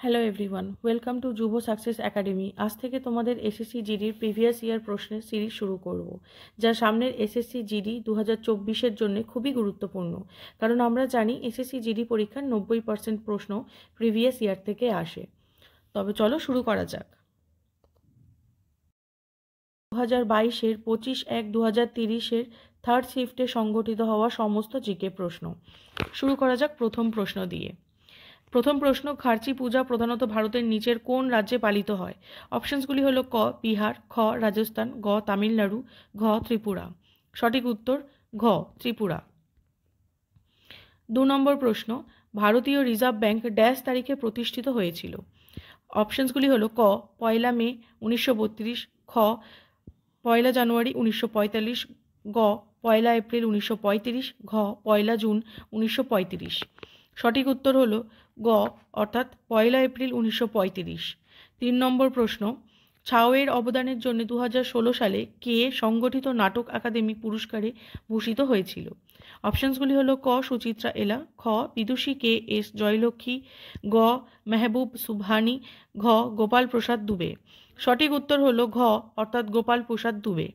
Hello everyone, welcome to যুব success academy. আজ থেকে তোমাদের এসএসসি জিডির প্রিভিয়াস ইয়ার প্রশ্নের সিরিজ শুরু করব, যা সামনের এসএসসি জিডি 2024-এর জন্য খুবই গুরুত্বপূর্ণ। কারণ আমরা জানি এসএসসি জিডি পরীক্ষার 90% প্রশ্ন প্রিভিয়াস ইয়ার থেকে আসে। তবে চলো শুরু করা যাক। 2022-এর 25/1/2030-এর থার্ড শিফটে সংগঠিত হওয়া সমস্ত জিকে প্রশ্ন। শুরু করা যাক প্রথম প্রশ্ন দিয়ে। প্রথম প্রশ্ন, খার্চি পূজা প্রধানত ভারতের নিচের কোন রাজ্যে পালিত হয়? অপশনসগুলি হলো ক বিহার, খ রাজস্থান, গ তামিলনাড়ু, ঘ ত্রিপুরা। সঠিক উত্তর ঘ ত্রিপুরা। 2 নম্বর প্রশ্ন, ভারতীয় রিজার্ভ ব্যাংক ড্যাশ তারিখে প্রতিষ্ঠিত হয়েছিল? অপশনসগুলি হলো ক 1 মে 1932, খ 1 জানুয়ারি 1945, গ 1 এপ্রিল 1935, ঘ 1 জুন 1935। সঠিক উত্তর হলো গ অর্থাৎ 1 এপ্রিল 1935। 3 নম্বর প্রশ্ন, ছাও-এর অবদানের জন্য 2016 সালে কে সংগঠিত নাটক একাডেমি পুরস্কারে ভূষিত হয়েছিল? অপশনসগুলি হলো ক সুচিত্রা এলা, খ বিদুষী কে এস জয়লক্ষ্মী, গ মেহবুব সুবহানি, ঘ গোপাল প্রসাদ দুবে। সঠিক উত্তর হলো ঘ অর্থাৎ গোপাল প্রসাদ দুবে।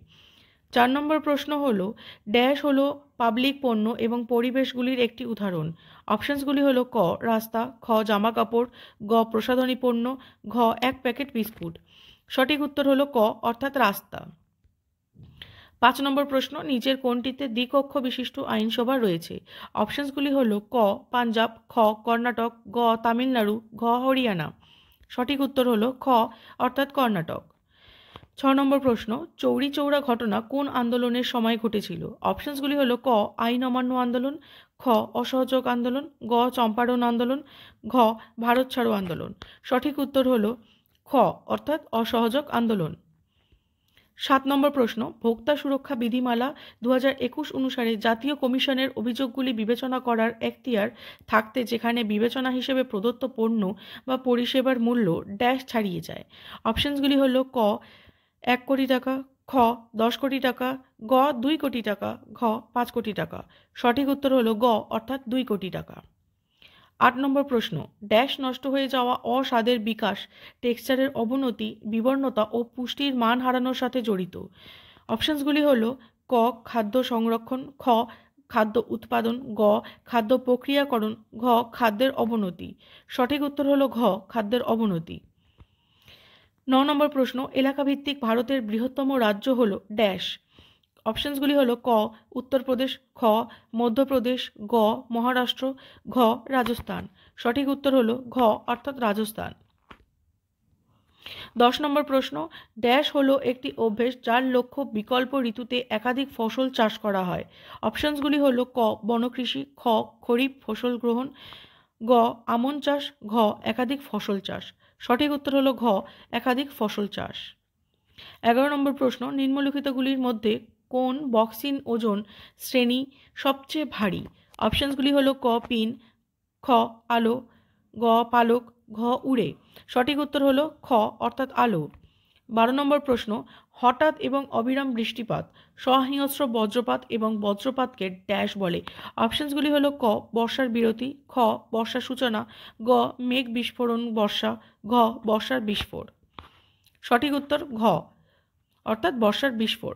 4 নম্বর প্রশ্ন হলো ড্যাশ হলো পাবলিক পণ্য এবং পরিবেশগুলির একটি উদাহরণ? অপশনসগুলি হলো ক রাস্তা, খ জামা কাপড়, গ প্রসাধনী পণ্য, ঘ 1 প্যাকেট বিস্কুট। সঠিক উত্তর হলো ক অর্থাৎ রাস্তা। 5 নম্বর প্রশ্ন, নিচের কোনটিতে দ্বিকক্ষ বিশিষ্ট আইনসভা রয়েছে? অপশনসগুলি হলো ক পাঞ্জাব, খ কর্ণাটক, গ তামিলনাড়ু, ঘ হরিয়ানা। সঠিক উত্তর হলো খ অর্থাৎ কর্ণাটক। 6 নম্বর প্রশ্ন, চৌরি চৌরা ঘটনা কোন আন্দোলনের সময় ঘটেছিল? অপশনসগুলি হলো ক আইন অমান্য আন্দোলন, খ অসহযোগ আন্দোলন, গ চম্পারণ আন্দোলন, ঘ ভারত ছাড়ো আন্দোলন। সঠিক উত্তর হলো খ অর্থাৎ অসহযোগ আন্দোলন। 7 নম্বর প্রশ্ন, ভোক্তা সুরক্ষা বিধিমালা 2021 অনুসারে জাতীয় কমিশনের অভিযোগগুলি বিবেচনা করার এখতিয়ার থাকতে যেখানে বিবেচনা হিসেবে প্রদত্ত পণ্য বা পরিষেবার মূল্য ড্যাশ ছাড়িয়ে যায়? অপশনসগুলি হলো ক 1 কোটি টাকা, খ 10 কোটি টাকা, গ 2 কোটি টাকা, ঘ 5 কোটি টাকা। সঠিক উত্তর হলো গ অর্থাৎ 2 কোটি টাকা। 8 নম্বর প্রশ্ন, ড্যাশ নষ্ট হয়ে যাওয়া অস্বাদের বিকাশ টেক্সচারের অবনতি, বিবর্ণতা ও পুষ্টির মান হারানোর সাথে জড়িত? অপশনসগুলি হলো ক খাদ্য সংরক্ষণ, খ খাদ্য উৎপাদন, গ খাদ্য প্রক্রিয়াকরণ, ঘ খাদ্যের অবনতি। সঠিক উত্তর হলো ঘ খাদ্যের অবনতি। 9 নম্বর প্রশ্ন, এলাকাভিত্তিক ভারতের বৃহত্তম রাজ্য হলো ড্যাশ? অপশনসগুলি হলো ক উত্তরপ্রদেশ, খ মধ্যপ্রদেশ, গ মহারাষ্ট্র, ঘ রাজস্থান। সঠিক উত্তর হলো ঘ অর্থাৎ রাজস্থান। 10 নম্বর প্রশ্ন, ড্যাশ হলো একটি অভ্যেস যার লক্ষ্য বিকল্প ঋতুতে একাধিক ফসল চাষ করা হয়? অপশনসগুলি হলো ক বনকৃষি, খ খরিফ ফসল গ্রহণ, গ আমন চাষ, ঘ একাধিক ফসল চাষ। সঠিক উত্তর হলো ঘ একাধিক ফসল চাষ। 11 নম্বর প্রশ্ন, নিম্নলিখিতগুলির মধ্যে কোন বক্সিন ওজন শ্রেণী সবচেয়ে ভারী? অপশনসগুলি হলো ক পিন, খ আলো, গ পালক, ঘ উড়ে। সঠিক উত্তর হলো খ অর্থাৎ আলো। 12 নম্বর প্রশ্ন, হঠাৎ এবং অবিরাম বৃষ্টিপাত, সহিংস্র বজ্রপাত এবং বজ্রপাতকে ড্যাশ বলে? অপশনসগুলি হলো ক বর্ষার বিরতি, খ বর্ষার সূচনা, গ মেঘ বিস্ফোরণ বর্ষা, ঘ বর্ষার বিস্ফোর। সঠিক উত্তর ঘ অর্থাৎ বর্ষার বিস্ফোর।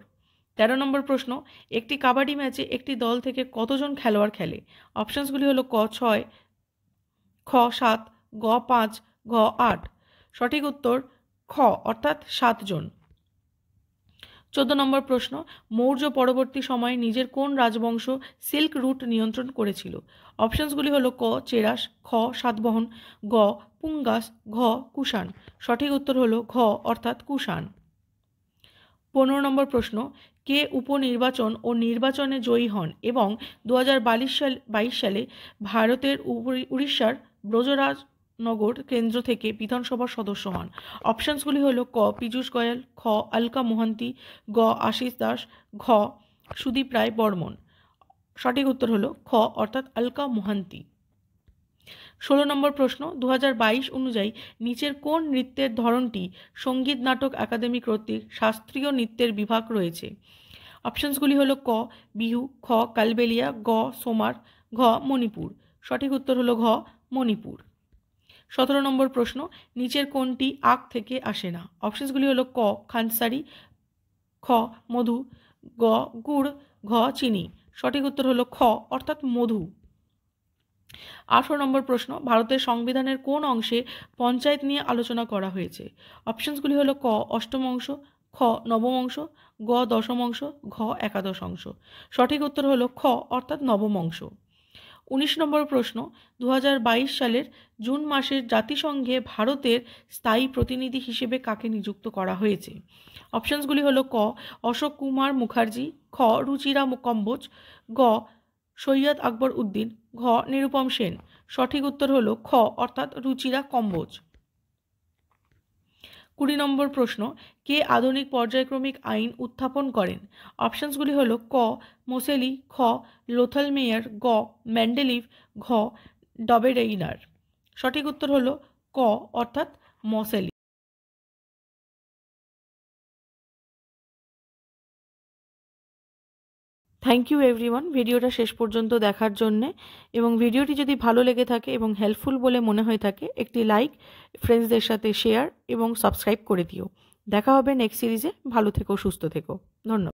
13 নম্বর প্রশ্ন, একটি কাবাডি ম্যাচে একটি দল থেকে কতজন খেলোয়াড় খেলে? অপশনসগুলি হলো ক 6, খ 7, গ 5, ঘ 8। সঠিক উত্তর খ অর্থাৎ 7 জন। 14 নম্বর প্রশ্ন, মৌর্য পরবর্তী সময়ে নিজের কোন রাজবংশ সিল্ক রুট নিয়ন্ত্রণ করেছিল? অপশনসগুলি হলো ক চেরাস, খ সাতবাহন, গ পুঙ্গাস, ঘ কুষাণ। সঠিক উত্তর হলো ঘ অর্থাৎ কুষাণ। 15 নম্বর প্রশ্ন, কে উপনির্বাচন ও নির্বাচনে জয়ী হন এবং 2022 সালে ভারতের উড়িষ্যার ব্রজরাজনগর কেন্দ্র থেকে বিধানসভার সদস্য হন? অপশনসগুলি হলো ক পীযূষ গোয়েল, খ আলকা মোহান্তি, গ আশিস দাস, ঘ সুদীপ রায় বর্মন। সঠিক উত্তর হলো খ অর্থাৎ আলকা মোহান্তি। 16 নম্বর প্রশ্ন, 2022 অনুযায়ী নিচের কোন নৃত্যের ধরনটি সঙ্গীত নাটক একাডেমি কর্তৃক শাস্ত্রীয় নৃত্যের বিভাগ রয়েছে? অপশনসগুলি হলো ক বিহু, খ কালবেলিয়া, গ সোমার, ঘ মণিপুর। সঠিক উত্তর হলো ঘ মণিপুর। 17 নম্বর প্রশ্ন, নিচের কোনটি আখ থেকে আসে না? অপশনসগুলি হলো ক খানসারি, খ মধু, গ গুড়, ঘ চিনি। সঠিক উত্তর হলো খ অর্থাৎ মধু। 18 নম্বর প্রশ্ন, ভারতের সংবিধানের কোন অংশে পঞ্চায়েত নিয়ে আলোচনা করা হয়েছে? অপশনসগুলি হলো ক অষ্টম অংশ, খ নবম অংশ, গ দশম অংশ, ঘ একাদশ অংশ। সঠিক উত্তর হলো খ অর্থাৎ নবম অংশ। 19 নম্বর প্রশ্ন, 2022 সালের জুন মাসের জাতিসংঘে ভারতের স্থায়ী প্রতিনিধি হিসেবে কাকে নিযুক্ত করা হয়েছে? অপশনসগুলি হলো ক অশোক কুমার মুখার্জি, খ রুচিরা কম্বোজ, গ সৈয়দ আকবর উদ্দিন, ঘ নিরুপম সেন। সঠিক উত্তর হলো খ অর্থাৎ রুচিরা কম্বোজ। 20 নম্বর প্রশ্ন, কে আধুনিক পর্যায়ক্রমিক আইন উত্থাপন করেন? অপশনসগুলি হলো ক মোসেলি, খ লোথাল মেয়ার, গ মেন্ডেলিভ, ঘ ডবেরেইনার। সঠিক উত্তর হলো ক অর্থাৎ মসেলি। থ্যাংক ইউ এভরিওয়ান ভিডিওটা শেষ পর্যন্ত দেখার জন্যে, এবং ভিডিওটি যদি ভালো লেগে থাকে এবং হেল্পফুল বলে মনে হয়ে থাকে একটি লাইক, ফ্রেন্ডসদের সাথে শেয়ার এবং সাবস্ক্রাইব করে দিও। দেখা হবে নেক্সট সিরিজে। ভালো থেকো, সুস্থ থেকো। ধন্যবাদ।